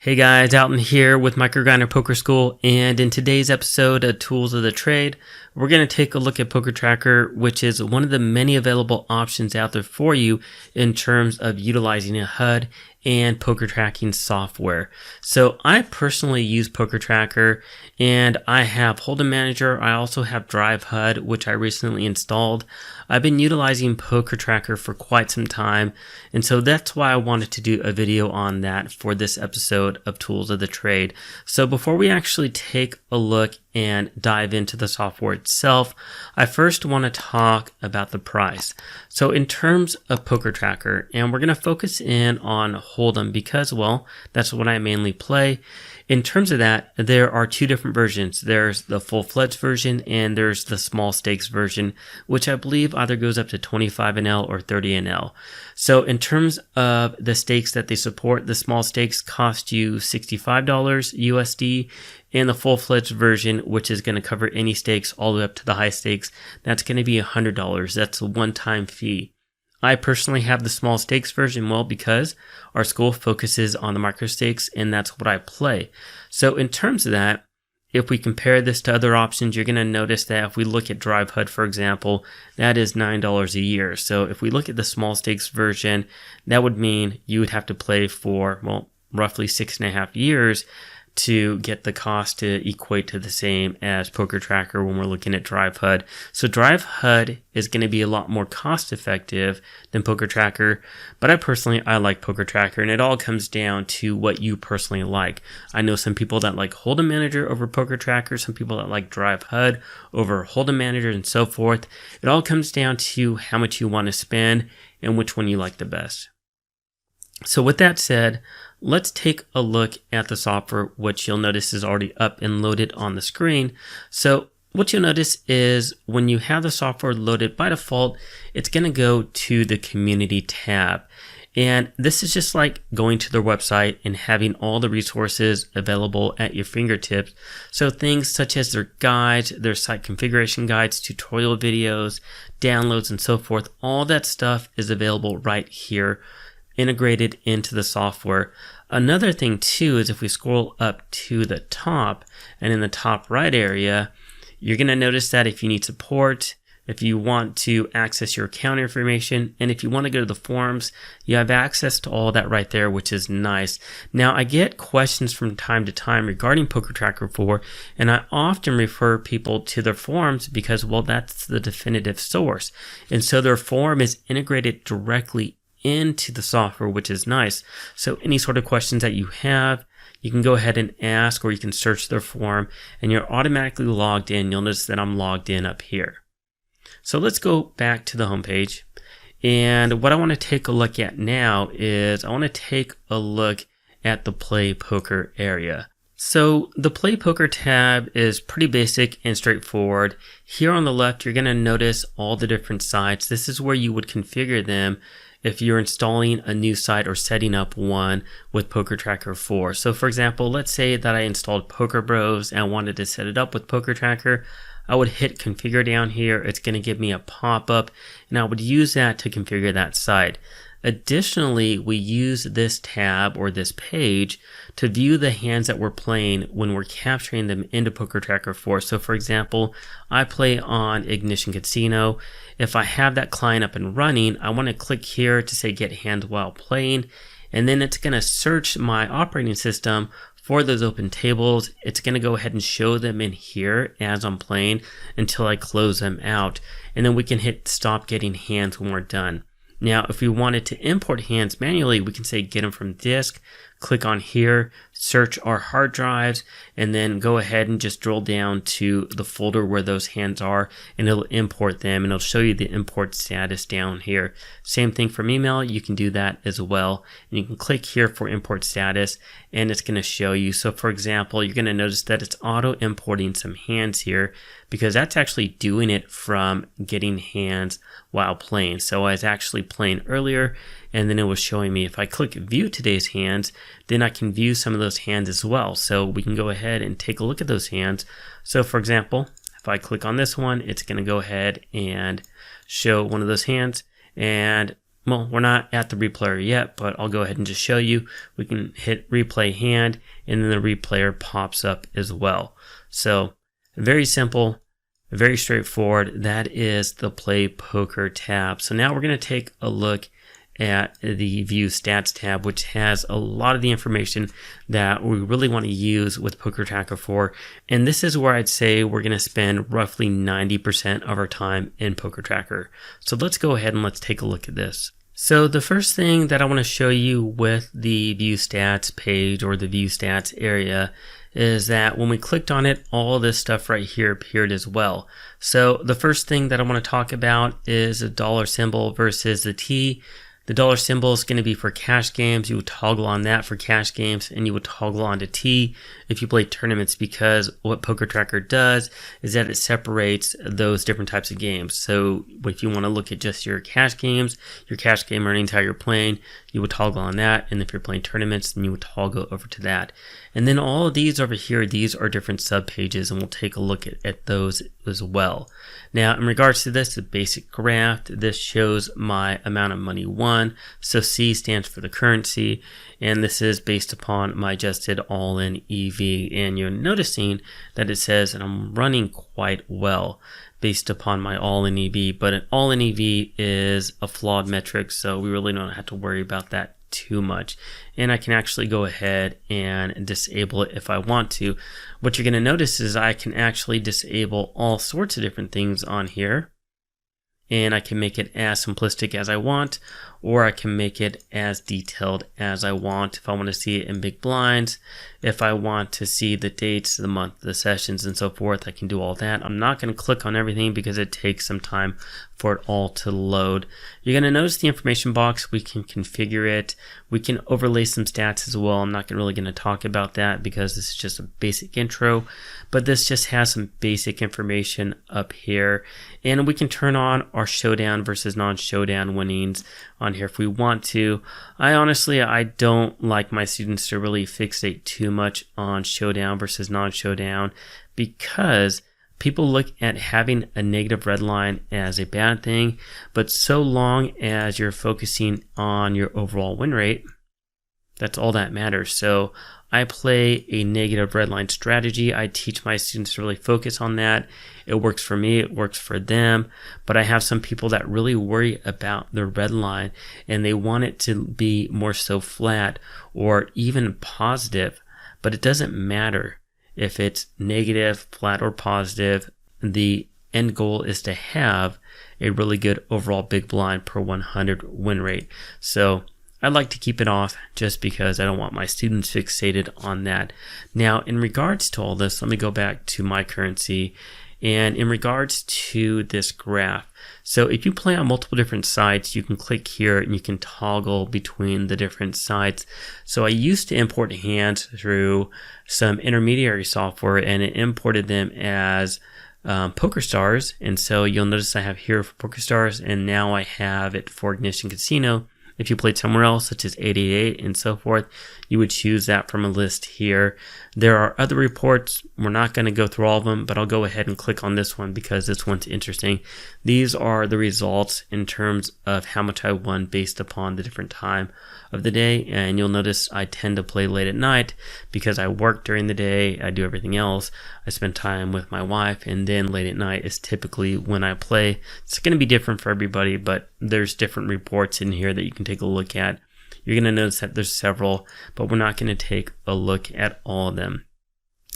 Hey guys, Alton here with MicroGrinder Poker School, and in today's episode of Tools of the Trade, we're going to take a look at Poker Tracker, which is one of the many available options out there for you in terms of utilizing a HUD and poker tracking software. So I personally use Poker Tracker, and I have Hold'em Manager. I also have Drive HUD, which I recently installed. I've been utilizing Poker Tracker for quite some time, and so that's why I wanted to do a video on that for this episode of Tools of the Trade. So before we actually take a look and dive into the software itself, I first want to talk about the price. So in terms of Poker Tracker, and we're going to focus in on Hold'em because, well, that's what I mainly play. In terms of that, there are two different versions. There's the full-fledged version and there's the small stakes version, which I believe either goes up to 25 NL or 30 NL. So in terms of the stakes that they support, the small stakes cost you $65 USD, and the full-fledged version, which is going to cover any stakes all the way up to the high stakes, that's going to be $100. That's a one-time fee. I personally have the small stakes version, well, because our school focuses on the micro stakes and that's what I play. So in terms of that, if we compare this to other options, you're going to notice that if we look at Drive HUD, for example, that is $9 a year. So if we look at the small stakes version, that would mean you would have to play for, well, roughly 6.5 years to get the cost to equate to the same as Poker Tracker when we're looking at Drive HUD. So Drive HUD is going to be a lot more cost effective than Poker Tracker, but I like Poker Tracker, and it all comes down to what you personally like. I know some people that like Hold'em Manager over Poker Tracker, some people that like Drive HUD over Hold'em Manager, and so forth. It all comes down to how much you want to spend and which one you like the best. So with that said, let's take a look at the software, which you'll notice is already up and loaded on the screen. So what you'll notice is when you have the software loaded, by default, it's going to go to the community tab. And this is just like going to their website and having all the resources available at your fingertips. So things such as their guides, their site configuration guides, tutorial videos, downloads, and so forth, all that stuff is available right here, integrated into the software. Another thing too is if we scroll up to the top, and in the top right area, you're going to notice that if you need support, if you want to access your account information, and if you want to go to the forums, you have access to all that right there, which is nice. Now, I get questions from time to time regarding Poker Tracker 4, and I often refer people to their forums because, well, that's the definitive source. And so their forum is integrated directly into the software, which is nice. So any sort of questions that you have, you can go ahead and ask, or you can search their forum and you're automatically logged in. You'll notice that I'm logged in up here. So let's go back to the homepage. And what I want to take a look at now is I want to take a look at the Play Poker area. So the Play Poker tab is pretty basic and straightforward. Here on the left, you're going to notice all the different sites. This is where you would configure them if you're installing a new site or setting up one with Poker Tracker 4. So for example, let's say that I installed Poker Bros and I wanted to set it up with Poker Tracker. I would hit configure down here. It's going to give me a pop-up, and I would use that to configure that site. Additionally, we use this tab or this page to view the hands that we're playing when we're capturing them into Poker Tracker 4. So for example, I play on Ignition Casino. If I have that client up and running, I want to click here to say get hands while playing, and then it's going to search my operating system for those open tables. It's going to go ahead and show them in here as I'm playing until I close them out, and then we can hit stop getting hands when we're done. Now, if we wanted to import hands manually, we can say get them from disk, click on here, search our hard drives, and then go ahead and just drill down to the folder where those hands are, and it'll import them, and it'll show you the import status down here. Same thing from email, you can do that as well. And you can click here for import status, and it's going to show you. So for example, you're going to notice that it's auto importing some hands here, because that's actually doing it from getting hands while playing. So I was actually playing earlier, and then it was showing me if I click view today's hands, then I can view some of those hands as well. So we can go ahead and take a look at those hands. So for example, if I click on this one, it's going to go ahead and show one of those hands. And well, we're not at the replayer yet, but I'll go ahead and just show you. We can hit replay hand, and then the replayer pops up as well. So very simple, very straightforward. That is the Play Poker tab. So now we're going to take a look at the View Stats tab, which has a lot of the information that we really want to use with Poker Tracker 4. And this is where I'd say we're going to spend roughly 90% of our time in Poker Tracker. So let's go ahead and let's take a look at this. So the first thing that I want to show you with the View Stats page or the View Stats area is that when we clicked on it, all this stuff right here appeared as well. So the first thing that I want to talk about is a dollar symbol versus the T. The dollar symbol is going to be for cash games. You would toggle on that for cash games, and you would toggle on to T if you play tournaments, because what Poker Tracker does is that it separates those different types of games. So if you want to look at just your cash games, your cash game earnings, how you're playing, you would toggle on that. And if you're playing tournaments, then you would toggle over to that. And then all of these over here, these are different sub pages, and we'll take a look at those as well. Now, in regards to this, the basic graph, this shows my amount of money won. So C stands for the currency, and this is based upon my adjusted all-in EV. And you're noticing that it says that I'm running quite well based upon my all-in EV, but an all-in EV is a flawed metric, so we really don't have to worry about that too much. And I can actually go ahead and disable it if I want to. What you're going to notice is I can actually disable all sorts of different things on here, and I can make it as simplistic as I want, or I can make it as detailed as I want. If I want to see it in big blinds, if I want to see the dates, the month, the sessions, and so forth, I can do all that. I'm not going to click on everything because it takes some time for it all to load. You're going to notice the information box. We can configure it. We can overlay some stats as well. I'm not really going to talk about that because this is just a basic intro, but this just has some basic information up here. And we can turn on our showdown versus non-showdown winnings on here if we want to. I don't like my students to really fixate too much on showdown versus non-showdown, because people look at having a negative red line as a bad thing, but so long as you're focusing on your overall win rate, that's all that matters. So I play a negative red line strategy. I teach my students to really focus on that. It works for me, it works for them, but I have some people that really worry about the red line and they want it to be more so flat or even positive, but it doesn't matter if it's negative, flat, or positive. The end goal is to have a really good overall big blind per 100 win rate. So I like to keep it off just because I don't want my students fixated on that. Now, in regards to all this, let me go back to my currency. And in regards to this graph, so if you play on multiple different sites, you can click here and you can toggle between the different sites. So I used to import hands through some intermediary software, and it imported them as PokerStars. And so you'll notice I have here for PokerStars, and now I have it for Ignition Casino. If you played somewhere else, such as 888 and so forth, you would choose that from a list here. There are other reports. We're not going to go through all of them, but I'll go ahead and click on this one because this one's interesting. These are the results in terms of how much I won based upon the different time of the day. And you'll notice I tend to play late at night because I work during the day. I do everything else. I spend time with my wife, and then late at night is typically when I play. It's going to be different for everybody, but there's different reports in here that you can take a look at. You're going to notice that there's several, but we're not going to take a look at all of them.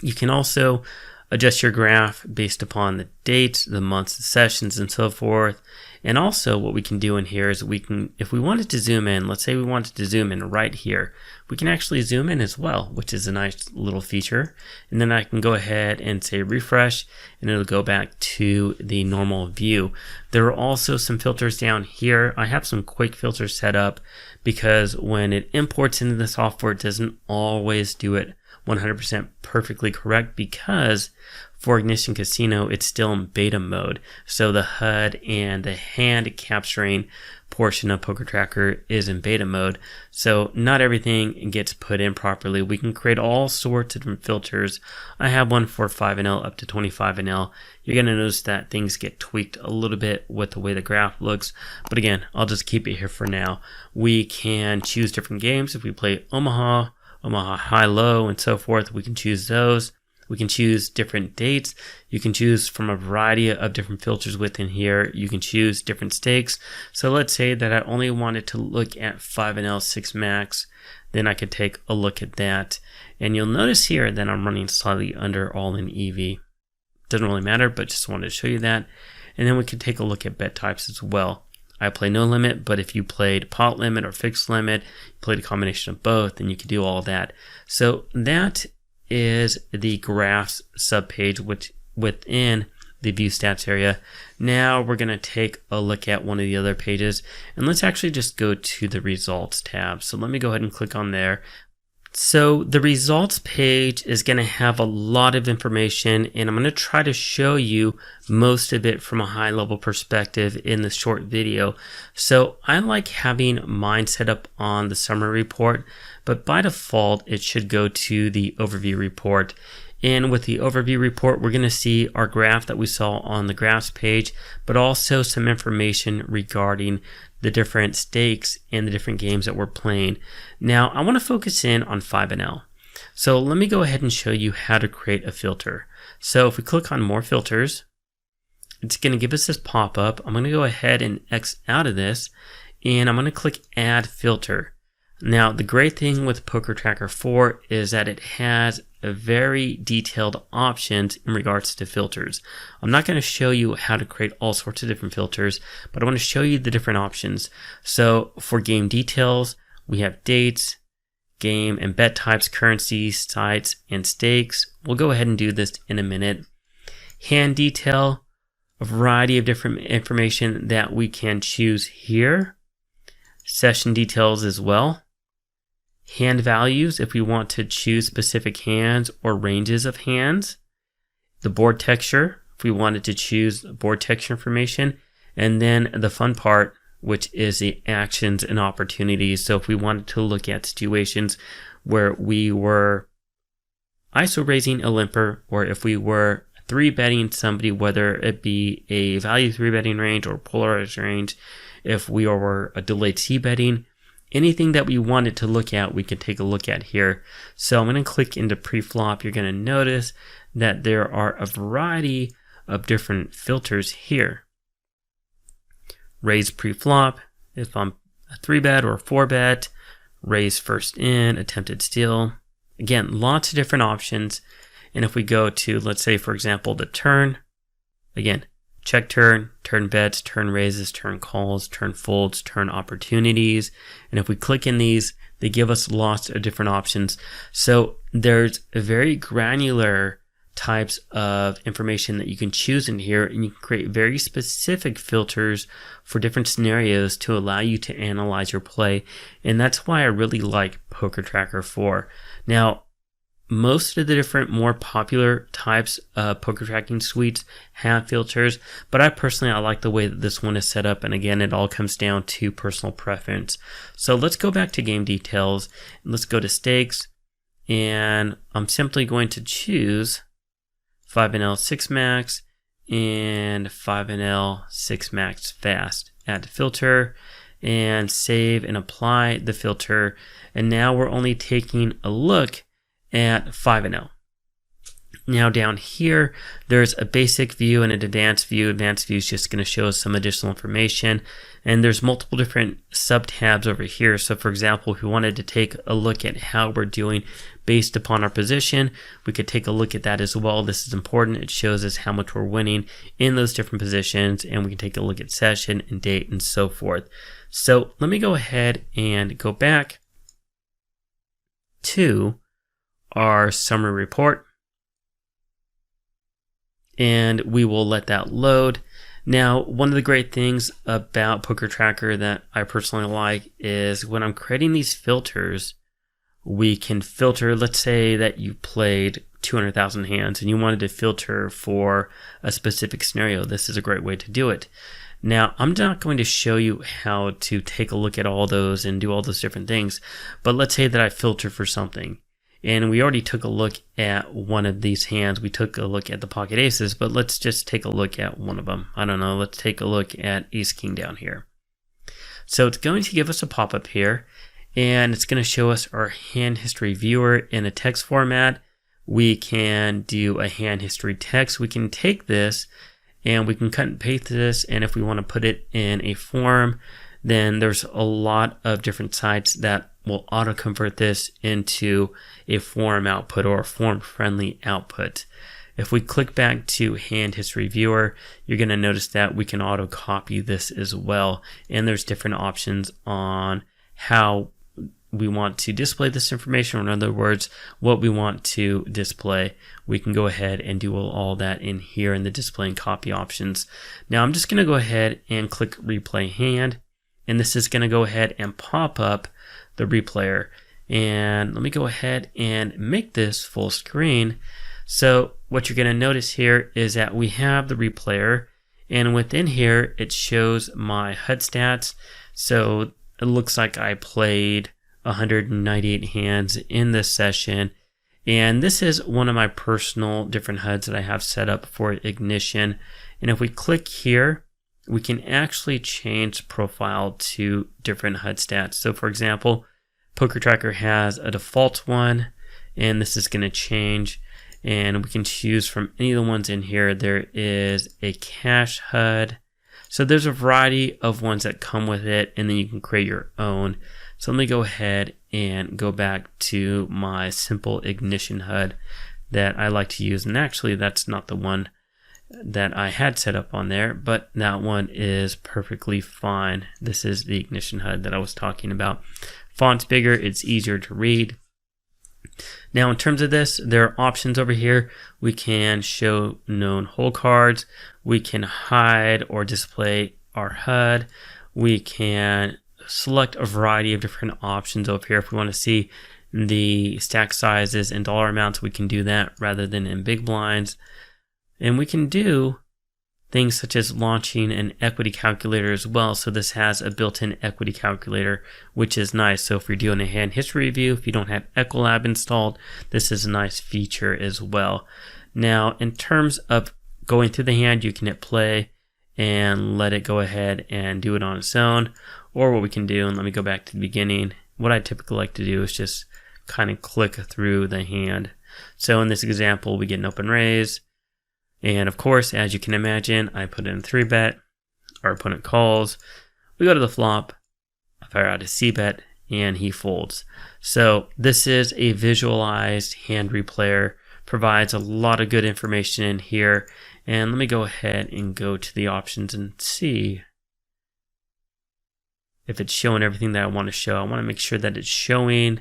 You can also adjust your graph based upon the dates, the months, the sessions, and so forth. And also what we can do in here is we can, if we wanted to zoom in, let's say we wanted to zoom in right here, we can actually zoom in as well, which is a nice little feature. And then I can go ahead and say refresh, and it'll go back to the normal view. There are also some filters down here. I have some quick filters set up because when it imports into the software, it doesn't always do it 100% perfectly correct because for Ignition Casino, it's still in beta mode. So the HUD and the hand capturing portion of Poker Tracker is in beta mode. So not everything gets put in properly. We can create all sorts of different filters. I have one for 5NL up to 25NL. You're going to notice that things get tweaked a little bit with the way the graph looks. But again, I'll just keep it here for now. We can choose different games. If we play Omaha, High, Low, and so forth, we can choose those. We can choose different dates. You can choose from a variety of different filters within here. You can choose different stakes. So let's say that I only wanted to look at 5NL 6 max. Then I could take a look at that. And you'll notice here that I'm running slightly under all-in EV. Doesn't really matter, but just wanted to show you that. And then we can take a look at bet types as well. I play no limit, but if you played pot limit or fixed limit, you played a combination of both, then you can do all that. So that is the graphs subpage, which within the view stats area. Now we're going to take a look at one of the other pages, and let's actually just go to the results tab. So let me go ahead and click on there. So the results page is going to have a lot of information, and I'm going to try to show you most of it from a high level perspective in this short video. So I like having mine set up on the summary report, but by default it should go to the overview report. And with the overview report, we're going to see our graph that we saw on the graphs page, but also some information regarding the different stakes and the different games that we're playing. Now, I want to focus in on 5NL. So let me go ahead and show you how to create a filter. So if we click on more filters, it's going to give us this pop-up. I'm going to go ahead and X out of this, and I'm going to click Add Filter. Now, the great thing with Poker Tracker 4 is that it has a very detailed options in regards to filters. I'm not going to show you how to create all sorts of different filters, but I want to show you the different options. So for game details, we have dates, game and bet types, currencies, sites, and stakes. We'll go ahead and do this in a minute. Hand detail, a variety of different information that we can choose here. Session details as well. Hand values, if we want to choose specific hands or ranges of hands. The board texture, if we wanted to choose board texture information. And then the fun part, which is the actions and opportunities. So if we wanted to look at situations where we were ISO raising a limper, or if we were 3-betting somebody, whether it be a value 3-betting range or polarized range, if we were a delayed C-betting, anything that we wanted to look at, we can take a look at here. So I'm going to click into pre-flop. You're going to notice that there are a variety of different filters here. Raise pre-flop, if I'm a 3-bet or a 4-bet, raise first in, attempted steal. Again, lots of different options. And if we go to, let's say, for example, the turn, again, check turn, turn bets, turn raises, turn calls, turn folds, turn opportunities. And if we click in these, they give us lots of different options. So there's a very granular types of information that you can choose in here, and you can create very specific filters for different scenarios to allow you to analyze your play. And that's why I really like Poker Tracker 4. Now, most of the different more popular types of poker tracking suites have filters, but I like the way that this one is set up. And again, it all comes down to personal preference. So let's go back to game details. Let's go to stakes, and I'm simply going to choose 5NL 6 max and 5NL 6 max fast. Add filter and save and apply the filter. And now we're only taking a look at 5NL. Now down here, there's a basic view and an advanced view. Advanced view is just going to show us some additional information. And there's multiple different sub tabs over here. So for example, if we wanted to take a look at how we're doing based upon our position, we could take a look at that as well. This is important. It shows us how much we're winning in those different positions, and we can take a look at session and date and so forth. So let me go ahead and go back to our summary report, and we will let that load. Now, one of the great things about Poker Tracker that I personally like is when I'm creating these filters, we can filter. Let's say that you played 200,000 hands and you wanted to filter for a specific scenario. This is a great way to do it. Now, I'm not going to show you how to take a look at all those and do all those different things, but let's say that I filter for something. And we already took a look at one of these hands. We took a look at the pocket aces, but let's just take a look at one of them. I don't know, let's take a look at ace king down here. So it's going to give us a pop-up here, and it's going to show us our hand history viewer in a text format. We can do a hand history text. We can take this and we can cut and paste this, and if we want to put it in a form, then there's a lot of different sites that will auto convert this into a form output or a form friendly output. If we click back to hand history viewer, you're going to notice that we can auto copy this as well, and there's different options on how we want to display this information, or in other words, what we want to display. We can go ahead and do all that in here in the display and copy options. Now I'm just going to go ahead and click replay hand, and this is going to go ahead and pop up the replayer. And let me go ahead and make this full screen. So what you're going to notice here is that we have the replayer, and within here it shows my HUD stats. So it looks like I played 198 hands in this session, and this is one of my personal different HUDs that I have set up for ignition. And if we click here, we can actually change profile to different HUD stats. So for example, Poker Tracker has a default one, and this is going to change, and we can choose from any of the ones in here. There is a cache HUD. So there's a variety of ones that come with it, and then you can create your own. So let me go ahead and go back to my simple ignition HUD that I like to use. And actually, that's not the one that I had set up on there, but that one is perfectly fine. This is the ignition HUD that I was talking about. Font's bigger, it's easier to read. Now in terms of this, there are options over here. We can show known hole cards. We can hide or display our HUD. We can select a variety of different options over here. If we want to see the stack sizes and dollar amounts, we can do that rather than in big blinds. And we can do things such as launching an equity calculator as well. So this has a built-in equity calculator, which is nice. So if you're doing a hand history review, if you don't have Equilab installed, this is a nice feature as well. Now, in terms of going through the hand, you can hit play and let it go ahead and do it on its own. Or what we can do, and let me go back to the beginning, what I typically like to do is just kind of click through the hand. So in this example, we get an open raise. And of course, as you can imagine, I put in a 3-bet, our opponent calls, we go to the flop, I fire out a C-bet, and he folds. So this is a visualized hand replayer, provides a lot of good information in here. And let me go ahead and go to the options and see if it's showing everything that I want to show. I want to make sure that it's showing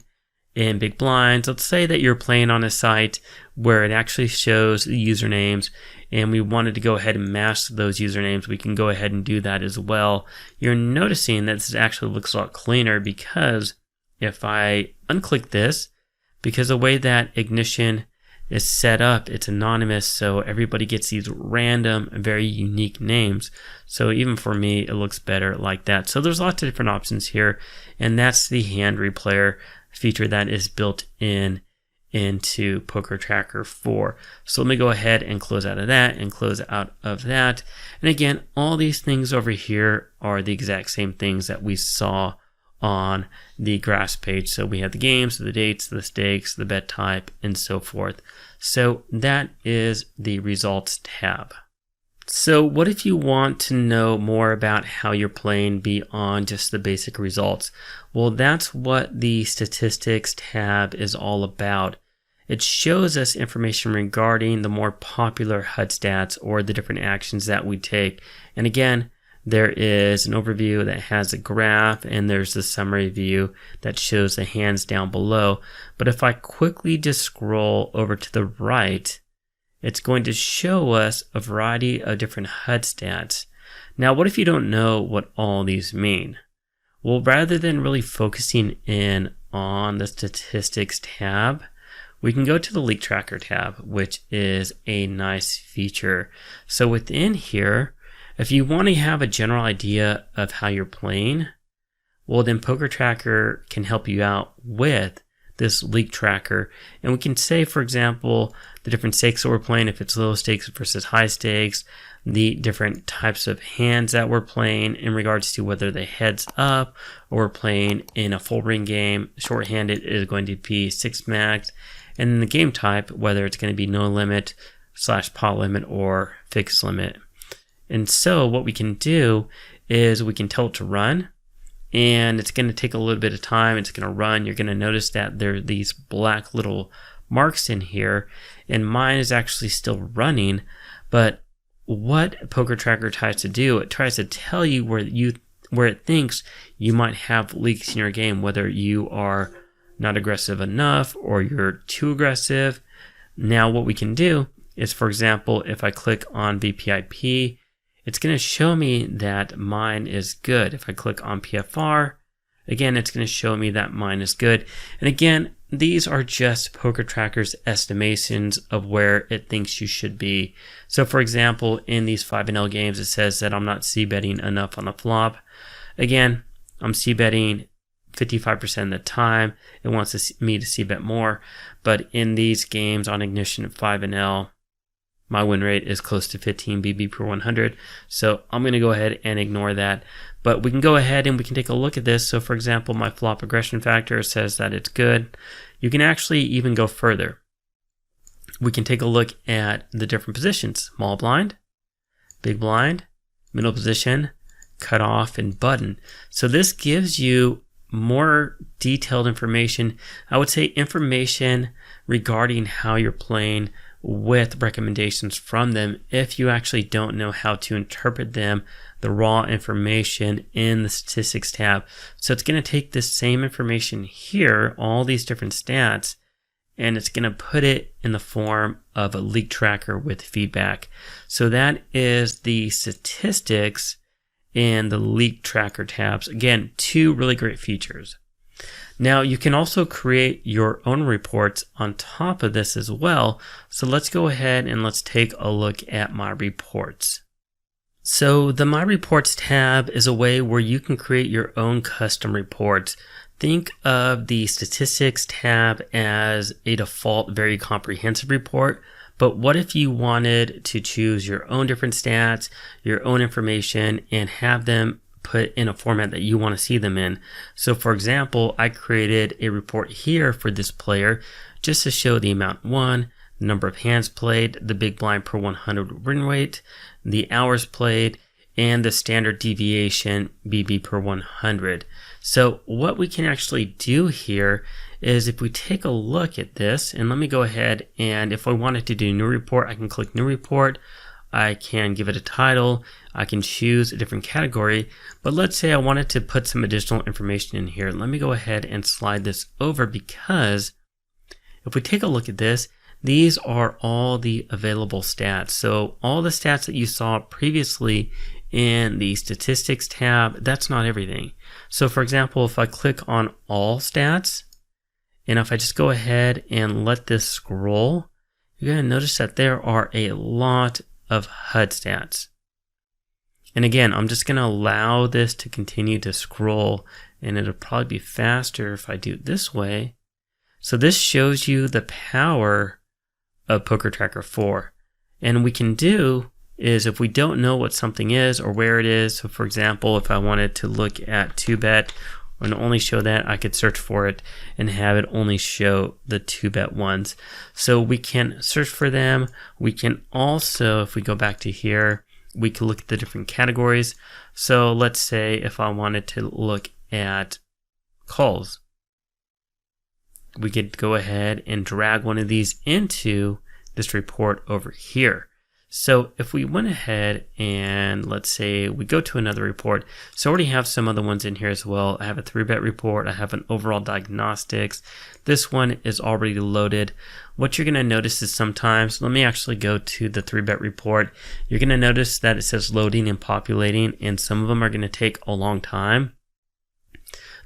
in big blinds. Let's say that you're playing on a site where it actually shows the usernames, and we wanted to go ahead and mask those usernames. We can go ahead and do that as well. You're noticing that this actually looks a lot cleaner, because if I unclick this, because the way that ignition is set up, it's anonymous, so everybody gets these random, very unique names. So even for me, it looks better like that. So there's lots of different options here, and that's the hand replayer feature that is built into Poker Tracker 4. So let me go ahead and close out of that and close out of that. And again, all these things over here are the exact same things that we saw on the graphs page. So we have the games, the dates, the stakes, the bet type, and so forth. So that is the results tab. So what if you want to know more about how you're playing beyond just the basic results? Well, that's what the statistics tab is all about. It shows us information regarding the more popular HUD stats or the different actions that we take. And again, there is an overview that has a graph, and there's the summary view that shows the hands down below. But if I quickly just scroll over to the right, it's going to show us a variety of different HUD stats. Now, what if you don't know what all these mean? Well, rather than really focusing in on the Statistics tab, we can go to the League Tracker tab, which is a nice feature. So within here, if you want to have a general idea of how you're playing, well then Poker Tracker can help you out with this League Tracker. And we can say, for example, the different stakes that we're playing, if it's low stakes versus high stakes, the different types of hands that we're playing in regards to whether they heads up or we're playing in a full ring game. Shorthanded is going to be 6 max. And then the game type, whether it's going to be no limit / pot limit or fixed limit. And so what we can do is we can tell it to run, and it's going to take a little bit of time. It's going to run. You're going to notice that there are these black little marks in here, and mine is actually still running. But what Poker Tracker tries to do, it tries to tell you where it thinks you might have leaks in your game, whether you are not aggressive enough or you're too aggressive. Now what we can do is, for example, if I click on VPIP, it's going to show me that mine is good. If I click on PFR, again, it's going to show me that mine is good. And again, these are just Poker Tracker's estimations of where it thinks you should be. So for example, in these 5-0 games, it says that I'm not c-betting enough on the flop. Again, I'm c-betting 55% of the time. It wants me to c-bet more. But in these games on Ignition at 5-L, my win rate is close to 15 BB per 100. So I'm going to go ahead and ignore that. But we can go ahead and we can take a look at this. So for example, my flop aggression factor says that it's good. You can actually even go further. We can take a look at the different positions: small blind, big blind, middle position, cutoff, and button. So this gives you more detailed information. I would say information regarding how you're playing, with recommendations from them if you actually don't know how to interpret them, the raw information in the Statistics tab. So it's going to take this same information here, all these different stats, and it's going to put it in the form of a League Tracker with feedback. So that is the Statistics and the League Tracker tabs. Again, 2 really great features. Now you can also create your own reports on top of this as well. So let's go ahead and let's take a look at my reports. So the My Reports tab is a way where you can create your own custom reports. Think of the Statistics tab as a default, very comprehensive report. But what if you wanted to choose your own different stats, your own information, and have them put in a format that you want to see them in? So for example, I created a report here for this player just to show the amount won, the number of hands played, the big blind per 100 win rate, the hours played, and the standard deviation BB per 100. So what we can actually do here is if we take a look at this, and let me go ahead and if I wanted to do new report, I can click new report. I can give it a title, I can choose a different category, but let's say I wanted to put some additional information in here. Let me go ahead and slide this over, because if we take a look at this, these are all the available stats. So all the stats that you saw previously in the Statistics tab, that's not everything. So for example, if I click on all stats, and if I just go ahead and let this scroll, you're going to notice that there are a lot of HUD stats. And again, I'm just going to allow this to continue to scroll, and it'll probably be faster if I do it this way. So this shows you the power of Poker Tracker 4. And we can do is, if we don't know what something is or where it is, so for example, if I wanted to look at 2bet and only show that, I could search for it and have it only show the 2bet ones. So we can search for them. We can also, if we go back to here, we can look at the different categories. So let's say if I wanted to look at calls, we could go ahead and drag one of these into this report over here. So if we went ahead and let's say we go to another report, so I already have some other ones in here as well. I have a 3-bet report. I have an overall diagnostics. This one is already loaded. What you're going to notice is sometimes, let me actually go to the 3-bet report. You're going to notice that it says loading and populating, and some of them are going to take a long time.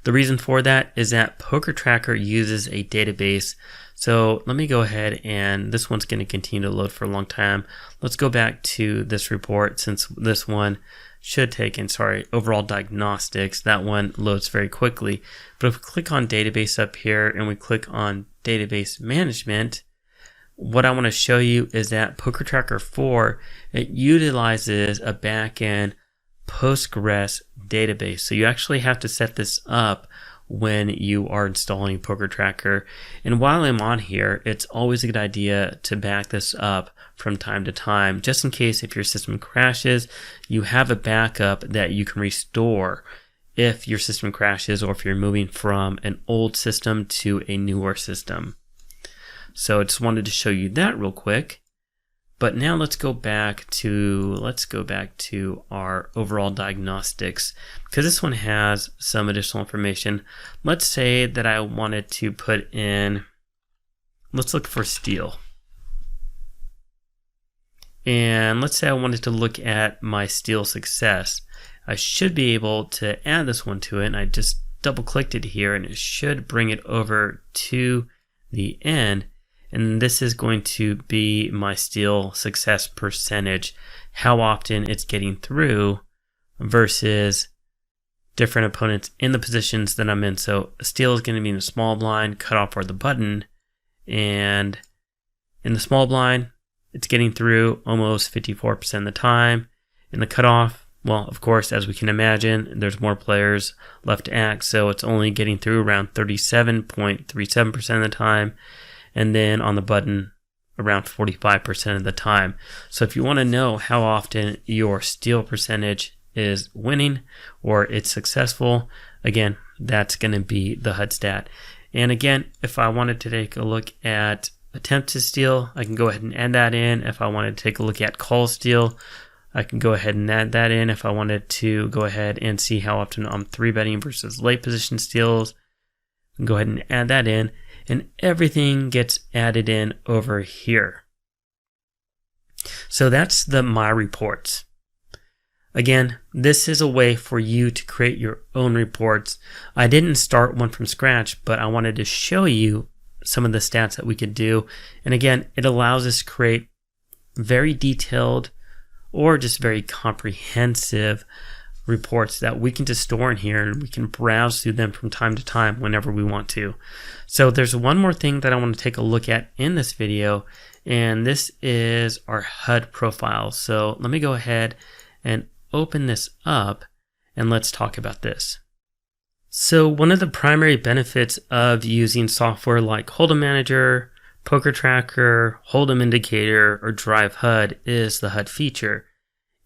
The reason for that is that Poker Tracker uses a database. So let me go ahead, and this one's going to continue to load for a long time. Let's go back to this report, since this one should take in, overall diagnostics. That one loads very quickly. But if we click on database up here and we click on database management, what I want to show you is that Poker Tracker 4, it utilizes a backend Postgres database. So you actually have to set this up when you are installing Poker Tracker. And while I'm on here, it's always a good idea to back this up from time to time, just in case if your system crashes, you have a backup that you can restore if your system crashes or if you're moving from an old system to a newer system. So I just wanted to show you that real quick. But now let's go back to our overall diagnostics, because this one has some additional information. Let's say that I wanted to put in, let's look for steel. And let's say I wanted to look at my steel success. I should be able to add this one to it, and I just double clicked it here and it should bring it over to the end. And this is going to be my steel success percentage, how often it's getting through versus different opponents in the positions that I'm in. So steel is going to be in the small blind, cutoff or the button. And in the small blind, it's getting through almost 54% of the time. In the cutoff, well, of course, as we can imagine, there's more players left to act. So it's only getting through around 37.37% of the time. And then on the button, around 45% of the time. So if you want to know how often your steal percentage is winning or it's successful, again, that's going to be the HUD stat. And again, if I wanted to take a look at attempt to steal, I can go ahead and add that in. If I wanted to take a look at call steal, I can go ahead and add that in. If I wanted to go ahead and see how often I'm 3-betting versus late position steals, I can go ahead and add that in. And everything gets added in over here. So that's the My Reports. Again, this is a way for you to create your own reports. I didn't start one from scratch, but I wanted to show you some of the stats that we could do. And again, it allows us to create very detailed or just very comprehensive reports that we can just store in here, and we can browse through them from time to time whenever we want to. So there's one more thing that I want to take a look at in this video, and this is our HUD profile. So let me go ahead and open this up and let's talk about this. So one of the primary benefits of using software like Hold'em Manager, Poker Tracker, Hold'em Indicator, or Drive HUD is the HUD feature.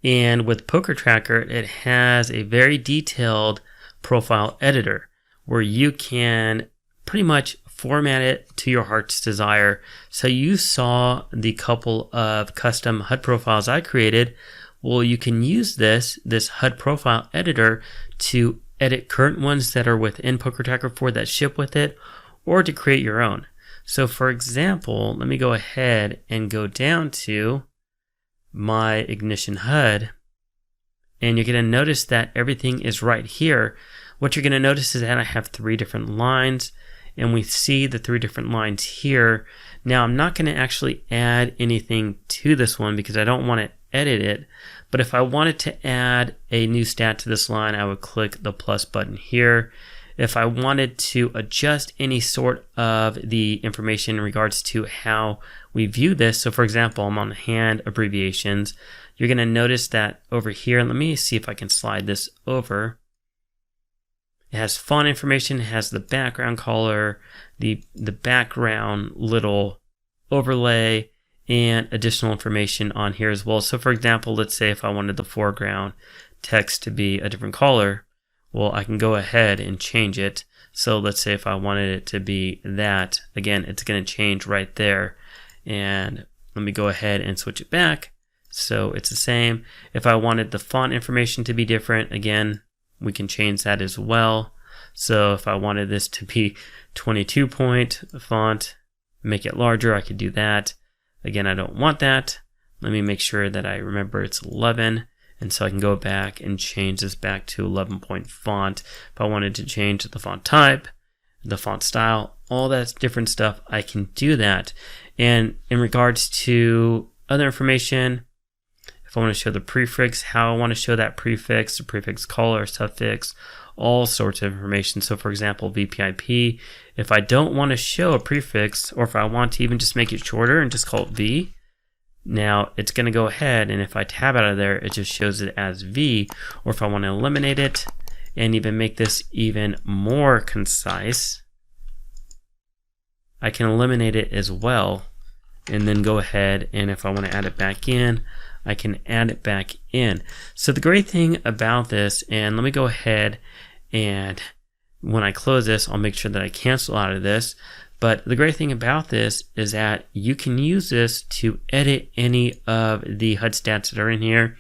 And with Poker Tracker, it has a very detailed profile editor where you can pretty much format it to your heart's desire. So you saw the couple of custom HUD profiles I created. Well, you can use this HUD profile editor to edit current ones that are within Poker Tracker 4 that ship with it, or to create your own. So for example, let me go ahead and go down to my Ignition HUD, and you're going to notice that everything is right here. What you're going to notice is that I have 3 different lines, and we see the 3 different lines here. Now I'm not going to actually add anything to this one because I don't want to edit it, but if I wanted to add a new stat to this line, I would click the plus button here. If I wanted to adjust any sort of the information in regards to how we view this, so for example, I'm on hand abbreviations, you're going to notice that over here, let me see if I can slide this over. It has font information, it has the background color, the background little overlay, and additional information on here as well. So for example, let's say if I wanted the foreground text to be a different color, well, I can go ahead and change it. So let's say if I wanted it to be that, again, it's going to change right there. And let me go ahead and switch it back. So it's the same. If I wanted the font information to be different, again, we can change that as well. So if I wanted this to be 22 point font, make it larger, I could do that. Again, I don't want that. Let me make sure that I remember it's 11. And so I can go back and change this back to 11-point font. If I wanted to change the font type, the font style, all that different stuff, I can do that. And in regards to other information, if I want to show the prefix, how I want to show that prefix, the prefix color, suffix, all sorts of information. So for example, VPIP, if I don't want to show a prefix, or if I want to even just make it shorter and just call it V, now it's going to go ahead, and if I tab out of there, it just shows it as V. Or if I want to eliminate it and even make this even more concise, I can eliminate it as well, and then go ahead, and if I want to add it back in, I can add it back in. So the great thing about this, and let me go ahead, and when I close this, I'll make sure that I cancel out of this. But the great thing about this is that you can use this to edit any of the HUD stats that are in here.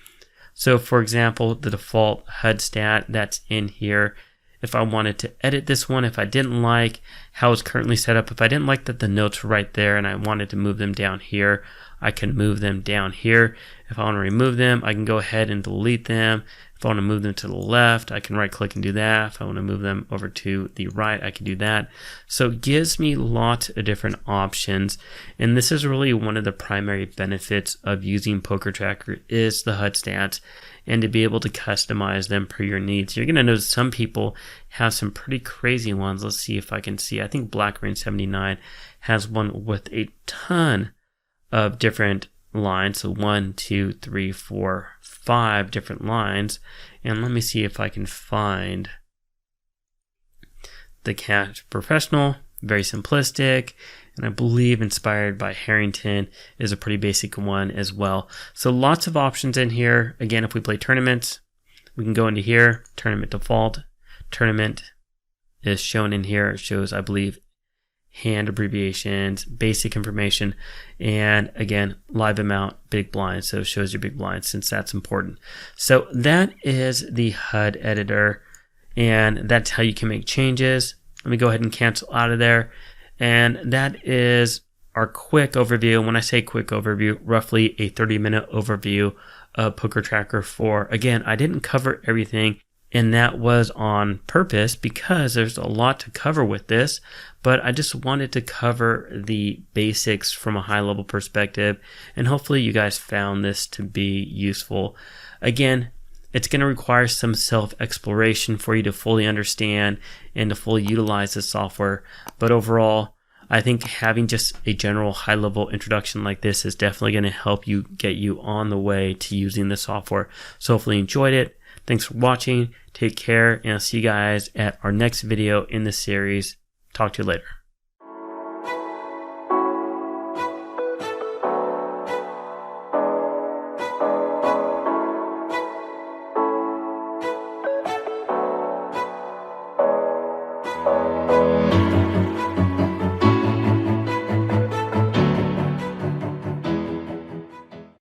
So for example, the default HUD stat that's in here, if I wanted to edit this one, if I didn't like how it's currently set up, if I didn't like that the notes were right there and I wanted to move them down here, I can move them down here. If I want to remove them, I can go ahead and delete them. If I want to move them to the left, I can right click and do that. If I want to move them over to the right, I can do that. So it gives me lots of different options. And this is really one of the primary benefits of using Poker Tracker is the HUD stats, and to be able to customize them per your needs. You're going to notice some people have some pretty crazy ones. Let's see if I can see. I think Black Rain 79 has one with a ton of different lines. So 1, 2, 3, 4, 5 different lines. And let me see if I can find the Cat Professional. Very simplistic, and I believe inspired by Harrington is a pretty basic one as well. So lots of options in here. Again, if we play tournaments, we can go into here, tournament default. Tournament is shown in here. It shows, I believe, hand abbreviations, basic information, and again, live amount, big blind. So it shows your big blind since that's important. So that is the HUD editor, and that's how you can make changes. Let me go ahead and cancel out of there. And that is our quick overview. When I say quick overview, roughly a 30-minute overview of Poker Tracker 4. Again, I didn't cover everything, and that was on purpose because there's a lot to cover with this, but I just wanted to cover the basics from a high-level perspective, and hopefully you guys found this to be useful. Again, it's going to require some self-exploration for you to fully understand and to fully utilize the software. But overall, I think having just a general high-level introduction like this is definitely going to help you get you on the way to using the software. So hopefully you enjoyed it. Thanks for watching. Take care, and I'll see you guys at our next video in this series. Talk to you later.